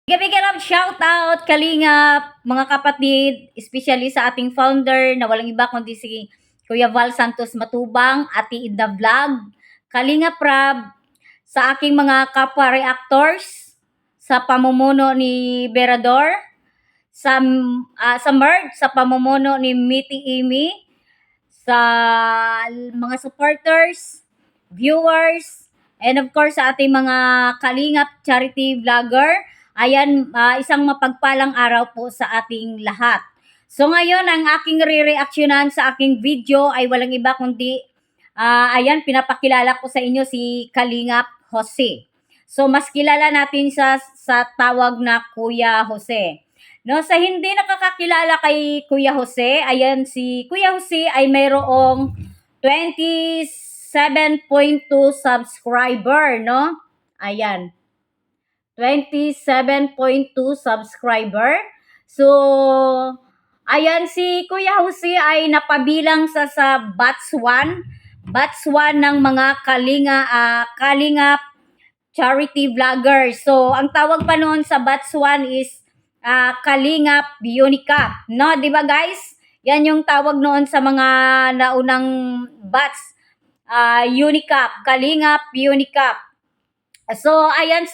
Bigyan ng shoutout, kalingap, mga kapatid, especially sa ating founder na walang iba kundi si Kuya Val Santos Matubang, Ate Ida Vlog, Kalingap Rab, sa aking mga kapwa reactors, sa pamumuno ni Berador, sa Merge, sa pamumuno ni Miti Imi, sa mga supporters, viewers, and of course sa ating mga Kalingap charity vlogger. Ayan, isang mapagpalang araw po sa ating lahat. So ngayon, ang aking re-reactionan sa aking video ay walang iba kundi, ayan, pinapakilala ko sa inyo si Kalingap Jose. So mas kilala natin sa tawag na Kuya Jose. No, sa hindi nakakakilala kay Kuya Jose, ayan si Kuya Jose ay mayroong 27.2 subscriber, no? Ayan. 27.2 subscriber. So, ayan si Kuya Jose ay napabilang sa batch 1. Batch 1 ng mga Kalingap charity vlogger. So, ang tawag pa noon sa batch 1 is Kalingap Unicap. No, 'di ba guys? Yan yung tawag noon sa mga naunang batch. Unicap, Kalingap Unicap. So, ayan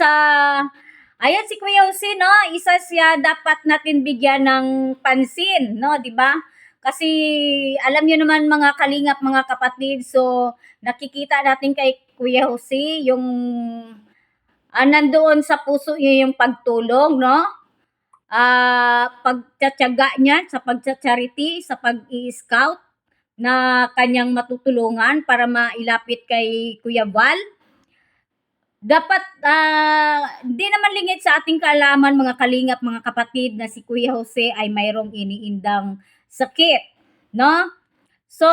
si Kuya Jose, no? Isa siya dapat natin bigyan ng pansin, no? 'Di ba? Kasi alam niyo naman mga kalingap, mga kapatid, so nakikita natin kay Kuya Jose yung nandoon sa puso niya yung pagtulong, no? Pagtsatsaga niya sa pagcha-charity, sa pag-i-scout na kanyang matutulungan para mailapit kay Kuya Val. Dapat di naman lingid sa ating kaalaman mga kalingap, mga kapatid, na si Kuya Jose ay mayroong iniindang sakit, no? So,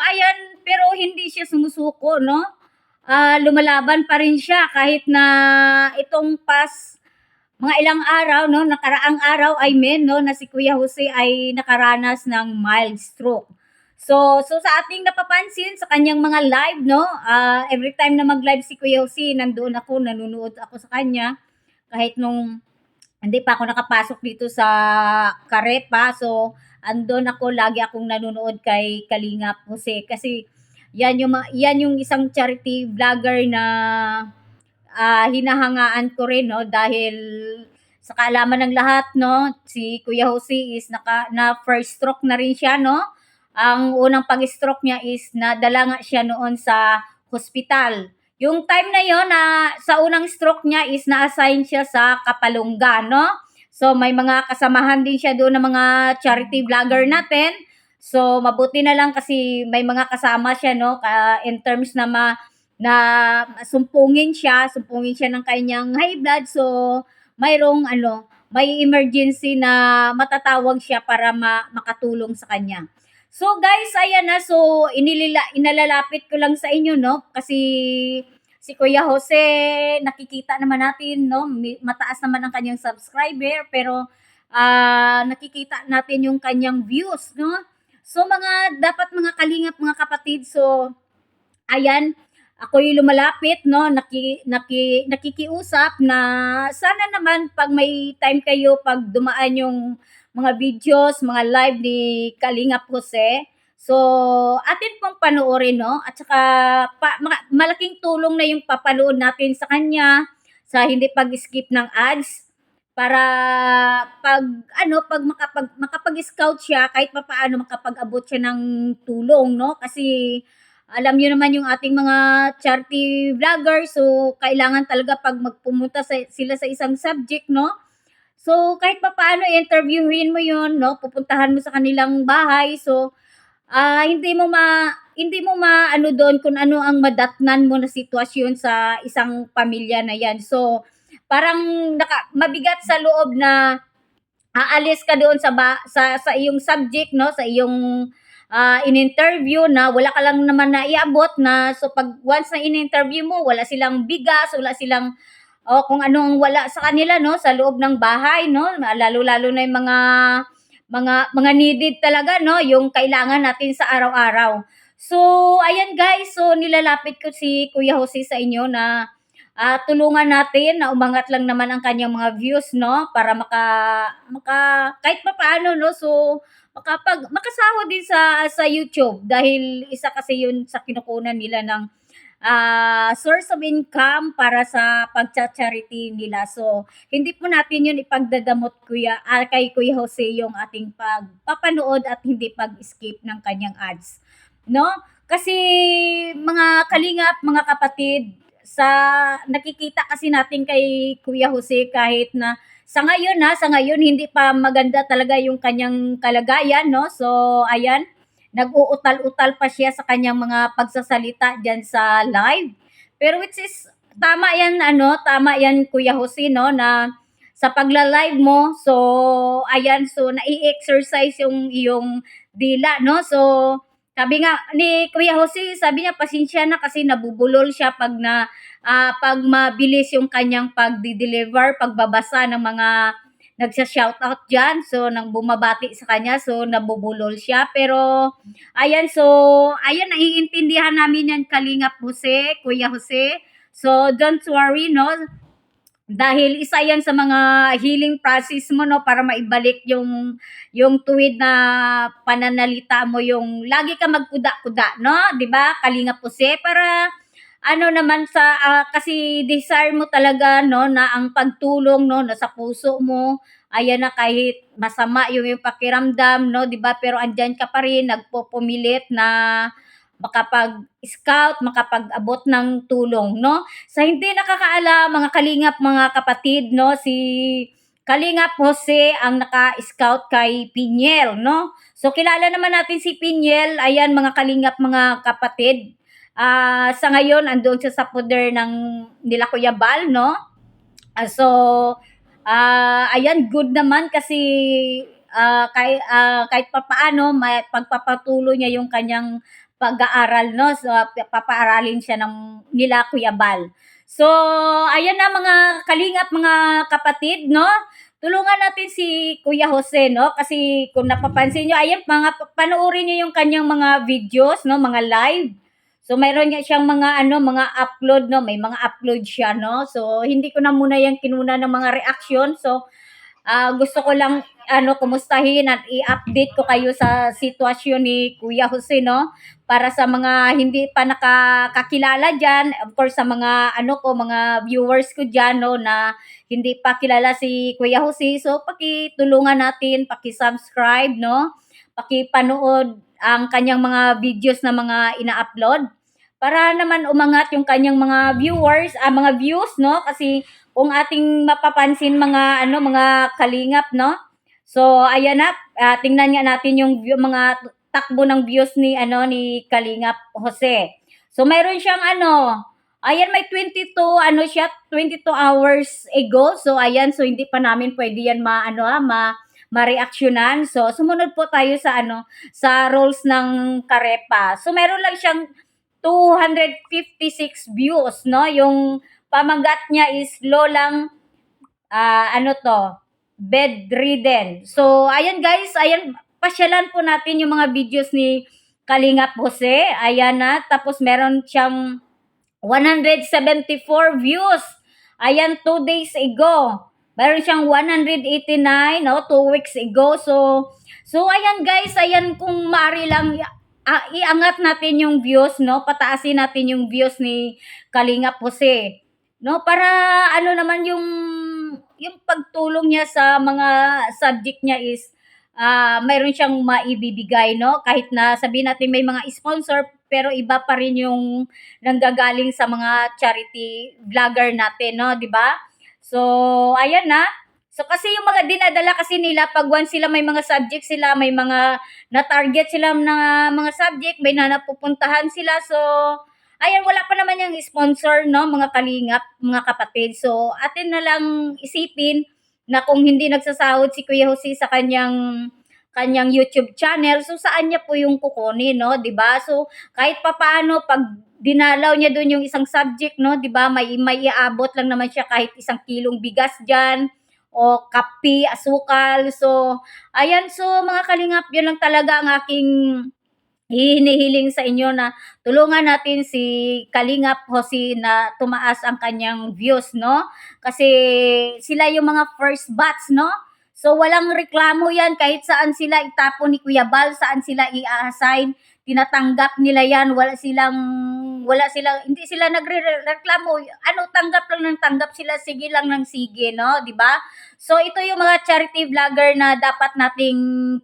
ayan, pero hindi siya sumusuko, no? Lumalaban pa rin siya kahit na itong mga ilang araw, no, nakaraang araw, no, na si Kuya Jose ay nakaranas ng mild stroke. So sa ating napapansin sa kanyang mga live, no, every time na mag-live si Kuya Jose, nandoon ako, nanonood ako sa kanya kahit nung hindi pa ako nakapasok dito sa Karepa. So andon ako, lagi akong nanonood kay Kalingap Jose kasi yan yung isang charity vlogger na hinahangaan ko rin, no, dahil sa kaalaman ng lahat, no, si Kuya Jose is na first stroke na rin siya, no. Ang unang pag-stroke niya is nadala nga siya noon sa hospital. Yung time na yon na sa unang stroke niya is na-assign siya sa Kapalungga, no. So may mga kasamahan din siya doon ng mga charity vlogger natin. So mabuti na lang kasi may mga kasama siya, no, in terms na sumpungin siya ng kanyang high blood. So may emergency na matatawag siya para makatulong sa kanya. So guys, ayan na, so inalalapit ko lang sa inyo, no, kasi si Kuya Jose, nakikita naman natin, no, mataas naman ang kanyang subscriber, pero nakikita natin yung kanyang views, no. So dapat mga kalingap, mga kapatid, so ayan, ako'y lumalapit, no, nakikiusap na sana naman pag may time kayo, pag dumaan yung mga videos, mga live ni Kalingap Jose, so atin pong panoorin, no, at saka malaking tulong na yung papanood natin sa kanya sa hindi pag-skip ng ads para pag makapag-scout siya, kahit papaano makapag-abot siya ng tulong, no, kasi alam niyo naman yung ating mga charity vlogger, so kailangan talaga pag magpumunta sila sa isang subject, no, so kahit papaano interviewin mo yun, no, pupuntahan mo sa kanilang bahay. So hindi mo ano doon kung ano ang madatnan mo na sitwasyon sa isang pamilya na yan. So parang mabigat sa loob na aalis ka doon sa iyong subject, no, sa iyong in-interview na wala ka lang naman na iabot na. So pag once na in-interview mo, wala silang bigas, wala silang kung ano ang wala sa kanila, no, sa loob ng bahay, no, lalo na yung mga needed talaga, no, yung kailangan natin sa araw-araw. So ayan guys, so nilalapit ko si Kuya Jose sa inyo na tulungan natin na umangat lang naman ang kanyang mga views, no, para kahit papaano, no, so makasahod din sa YouTube dahil isa kasi yun sa kinukunan nila ng source of income para sa pagcha-charity nila. So, hindi po natin yun ipagdadamot kay Kuya Jose yung ating pagpapanood at hindi pag-skip ng kanyang ads. No? Kasi mga kalingap, mga kapatid, sa nakikita kasi natin kay Kuya Jose kahit na sa ngayon hindi pa maganda talaga yung kanyang kalagayan, no? So, ayan, nag-uutal-utal pa siya sa kanyang mga pagsasalita diyan sa live. Pero which is tama yan Kuya Jose, no, na sa pagla-live mo, so ayan, so nai-exercise yung iyong dila, no. So sabi nga ni Kuya Jose, sabi niya pasensya na kasi nabubulol siya pag mabilis yung kanyang pagdi-deliver, pagbabasa ng mga nagsa-shoutout diyan. So nang bumabati sa kanya, so nabubulol siya. Pero ayan, so ayan, naiintindihan namin yan Kalingap Jose, Kuya Jose. So don't worry, no, dahil isa yan sa mga healing process mo, no, para maibalik yung tuwid na pananalita mo, yung lagi ka magkuda-kuda, no, 'di ba? Kalingap Jose, para ano naman kasi desire mo talaga, no, na ang pagtulong, no, nasa puso mo. Ayan na, kahit masama yung pakiramdam, no, 'di ba? Pero andiyan ka pa rin, nagpupumilit na makapag-scout, makapag-abot ng tulong, no? Sa hindi nakakaalam, mga kalingap, mga kapatid, no, si Kalingap Jose ang naka-scout kay Piniel, no? So kilala naman natin si Piniel, ayan mga kalingap, mga kapatid. Sa ngayon andoon siya sa poder ng nila Kuya Bal, no? So ayan, good naman kasi kahit papaano may pagpapatuloy niya yung kanyang pag-aaral, no? So papaaralin siya ng nila Kuya Bal. So ayan na mga kalingap, mga kapatid, no? Tulungan natin si Kuya Jose, no? Kasi kung napapansin niyo, ayan, panoorin niyo yung kanyang mga videos, no, mga live. So mayroon nga siyang mga upload, no, may mga upload siya, no. So hindi ko na muna yan kinuna ng mga reaction. So gusto ko lang kumustahin at i-update ko kayo sa sitwasyon ni Kuya Jose, no, para sa mga hindi pa nakakakilala diyan, of course sa mga mga viewers ko diyan, no, na hindi pa kilala si Kuya Jose. So pakitulungan natin, paki-subscribe, no, pakipanood ang kanyang mga videos na mga ina-upload para naman umangat yung kanyang mga viewers, mga views, no, kasi kung ating mapapansin mga kalingap, no. So ayan na, tingnan nga natin yung mga takbo ng views ni Kalingap Jose. So mayroon siyang ayan, may 22 hours ago. So ayan, so hindi pa namin pwede yan ma-reactionan. So sumunod po tayo sa rules ng Karepa. So mayroon lang siyang 256 views, no. Yung pamagat niya is Lolang bedridden. So ayan guys, ayan, pasyalan po natin yung mga videos ni Kalingap Jose. Ayan na, tapos meron siyang 174 views. Ayan, 2 days ago. Meron siyang 189, no, 2 weeks ago. So ayan guys, ayan, kung maaari lang iangat natin yung views, no, pataasin natin yung views ni Kalingap Jose, no, para naman yung pagtulong niya sa mga subject niya is mayroon siyang maibibigay, no, kahit na sabihin natin may mga sponsor, pero iba pa rin yung nanggagaling sa mga charity vlogger natin, no, di ba? So ayan na. So kasi yung mga dinadala kasi nila, pag once sila may mga subject sila, may mga na-target sila na mga subject, may napupuntahan sila. So ayan, wala pa naman yung sponsor, no, mga kalingap, mga kapatid. So atin na lang isipin na kung hindi nagsasahod si Kuya Jose sa kanyang YouTube channel, so saan niya po yung kukunin, no, 'di ba? So kahit papaano, pag dinalaw niya doon yung isang subject, no, 'di ba, may iaabot lang naman siya kahit 1 kilong bigas diyan o kape, asukal. So ayan, so mga kalingap, yun lang talaga ang aking hinihiling sa inyo na tulungan natin si Kalingap Jose na tumaas ang kanyang views, no? Kasi sila yung mga first batch, no? So walang reklamo yan kahit saan sila itapon ni Kuya Bal, saan sila i-assign, tinatanggap nila yan, hindi sila nagrereklamo. Ano, tanggap lang ng tanggap sila, sige lang ng sige, no? 'Di ba? So ito yung mga charity vlogger na dapat nating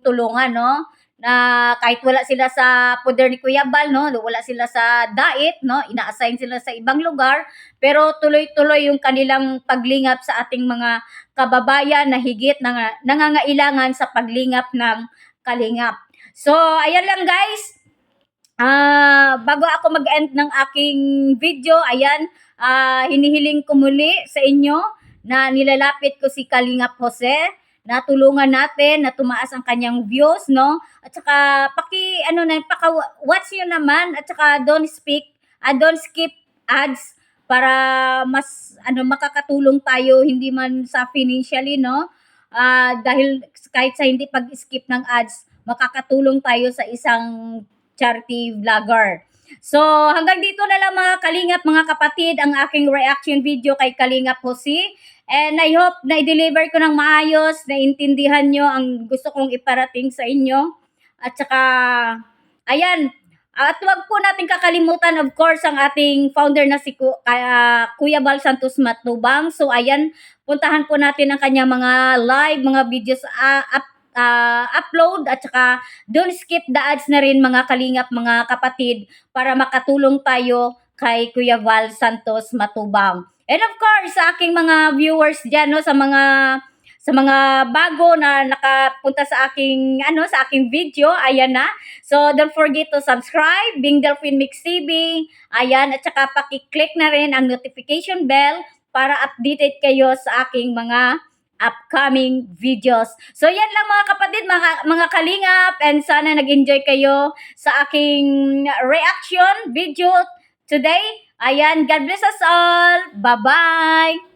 tulungan, no? Na kahit wala sila sa poder ni Kuya Bal, no? Wala sila sa diet, no? Ina-assign sila sa ibang lugar, pero tuloy-tuloy yung kanilang paglingap sa ating mga kababayan na higit na nangangailangan sa paglingap ng kalingap. So, ayan lang guys. Bago ako mag-end ng aking video, ayan, hinihiling ko muli sa inyo na nilalapit ko si Kalingap Jose na tulungan natin na tumaas ang kanyang views, no? At saka watch niyo naman at saka don't skip ads para mas makakatulong tayo hindi man sa financially, no? Dahil kahit sa hindi pag-skip ng ads, makakatulong tayo sa isang charity vlogger. So, hanggang dito na lang mga kalingap, mga kapatid, ang aking reaction video kay Kalingap Jose. And I hope na i-deliver ko ng maayos, na intindihan nyo ang gusto kong iparating sa inyo. At saka, ayan, at wag po natin kakalimutan, of course, ang ating founder na si Kuya Bal Santos Matubang. So, ayan, puntahan po natin ang kanyang mga live, mga videos upload at saka don't skip the ads na rin mga kalingap, mga kapatid, para makatulong tayo kay Kuya Val Santos Matubang. And of course, sa aking mga viewers diyan, no, sa mga bago na nakapunta sa aking video, ayan na. So don't forget to subscribe Bing Delphine Mix TV. Ayan, at saka paki-click na rin ang notification bell para updated kayo sa aking mga upcoming videos. So yan lang mga kapatid, mga kalingap, and sana nag-enjoy kayo sa aking reaction video today. Ayan, God bless us all. Bye-bye.